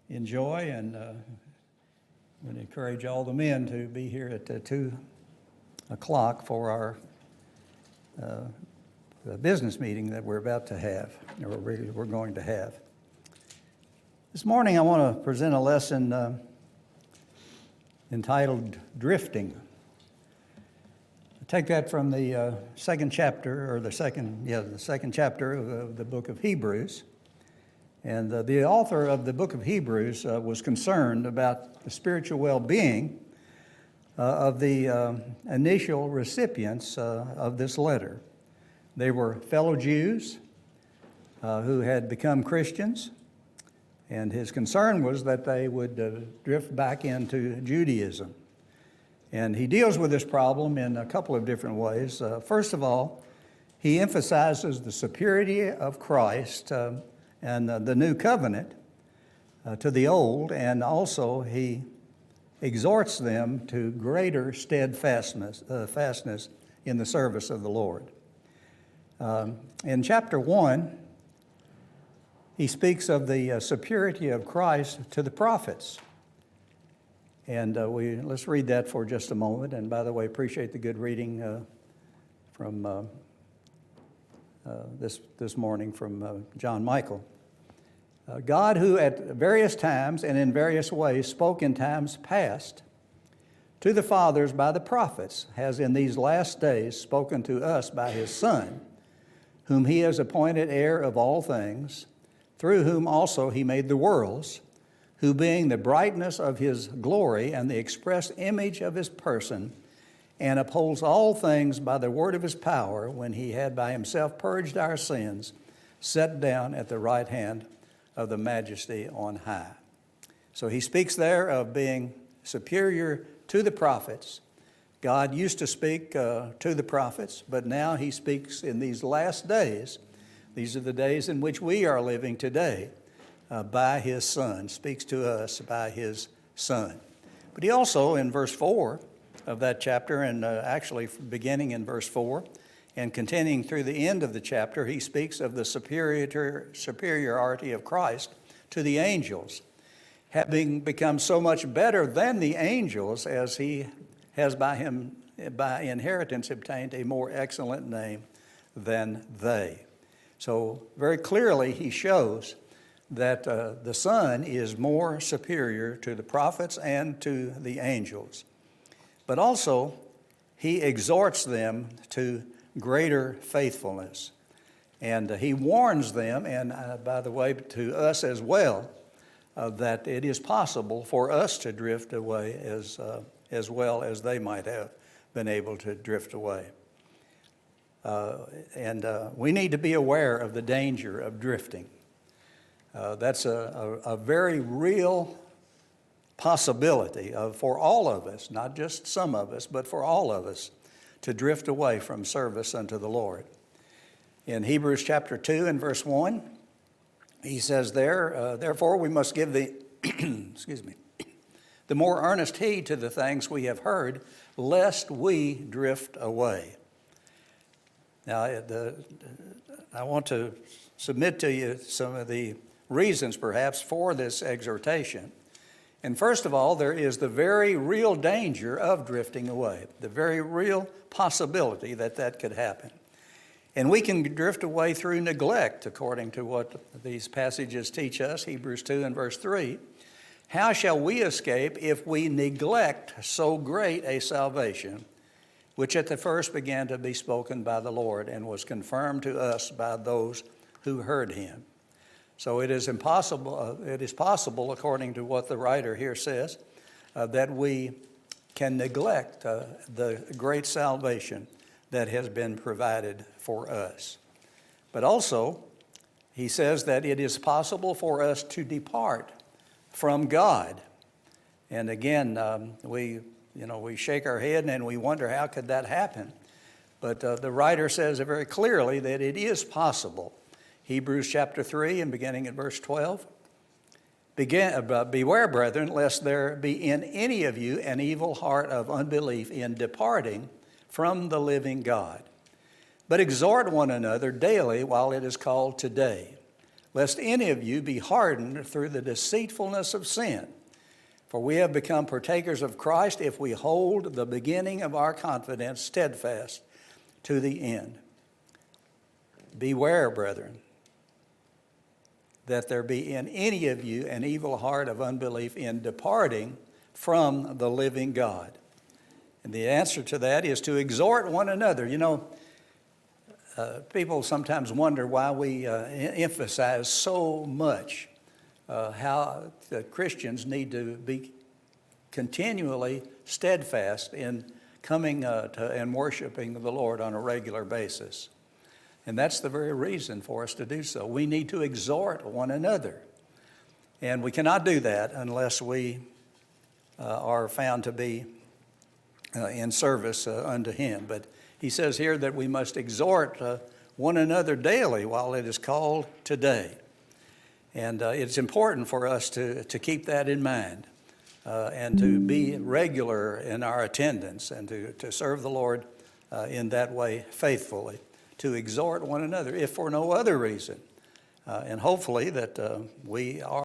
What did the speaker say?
enjoy, and would encourage all the men to be here at 2 o'clock for our business meeting that we're about to have, or we're going to have. This morning I want to present a lesson entitled Drifting. I take that from the second chapter of the book of Hebrews. And the author of the book of Hebrews was concerned about the spiritual well-being of the initial recipients of this letter. They were fellow Jews who had become Christians, and his concern was that they would drift back into Judaism. And he deals with this problem in a couple of different ways. First of all, he emphasizes the superiority of Christ and the new covenant to the old, and also he exhorts them to greater steadfastness in the service of the Lord. In chapter 1, he speaks of the superiority of Christ to the prophets. And let's read that for just a moment. And by the way, appreciate the good reading from this morning from John Michael. God, who at various times and in various ways spoke in times past to the fathers by the prophets, has in these last days spoken to us by his Son, whom he has appointed heir of all things, through whom also he made the worlds, who being the brightness of his glory and the express image of his person, and upholds all things by the word of his power, when he had by himself purged our sins, sat down at the right hand of the majesty on high. So he speaks there of being superior to the prophets. God used to speak to the prophets, but now he speaks in these last days. These are the days in which we are living today, by his Son, speaks to us by his Son. But he also, in verse 4 of that chapter, and actually beginning in verse 4, and continuing through the end of the chapter, he speaks of the superiority of Christ to the angels, having become so much better than the angels as he has by inheritance obtained a more excellent name than they. So very clearly he shows that the Son is more superior to the prophets and to the angels. But also he exhorts them to greater faithfulness. And he warns them, and by the way, to us as well, that it is possible for us to drift away as well as they might have been able to drift away. And we need to be aware of the danger of drifting. That's a very real possibility for all of us, not just some of us, but for all of us, to drift away from service unto the Lord. In Hebrews chapter 2 and verse 1, he says there, therefore we must give the more earnest heed to the things we have heard, lest we drift away. Now, I want to submit to you some of the reasons perhaps for this exhortation. And first of all, there is the very real danger of drifting away, the very real possibility that could happen. And we can drift away through neglect, according to what these passages teach us, Hebrews 2 and verse 3. How shall we escape if we neglect so great a salvation, which at the first began to be spoken by the Lord and was confirmed to us by those who heard him? So it is possible, according to what the writer here says, that we can neglect the great salvation that has been provided for us. But also, he says that it is possible for us to depart from God. And again, we shake our head and we wonder, how could that happen? But the writer says very clearly that it is possible. Hebrews chapter 3 and beginning at verse 12. Beware, brethren, lest there be in any of you an evil heart of unbelief in departing from the living God. But exhort one another daily while it is called today, lest any of you be hardened through the deceitfulness of sin. For we have become partakers of Christ if we hold the beginning of our confidence steadfast to the end. Beware, brethren, that there be in any of you an evil heart of unbelief in departing from the living God. And the answer to that is to exhort one another. You know, people sometimes wonder why we emphasize so much how the Christians need to be continually steadfast in coming to and worshiping the Lord on a regular basis. And that's the very reason for us to do so. We need to exhort one another. And we cannot do that unless we are found to be in service unto Him. But he says here that we must exhort one another daily while it is called today. And it's important for us to keep that in mind and to be regular in our attendance and to serve the Lord in that way faithfully, to exhort one another, if for no other reason. And hopefully that we are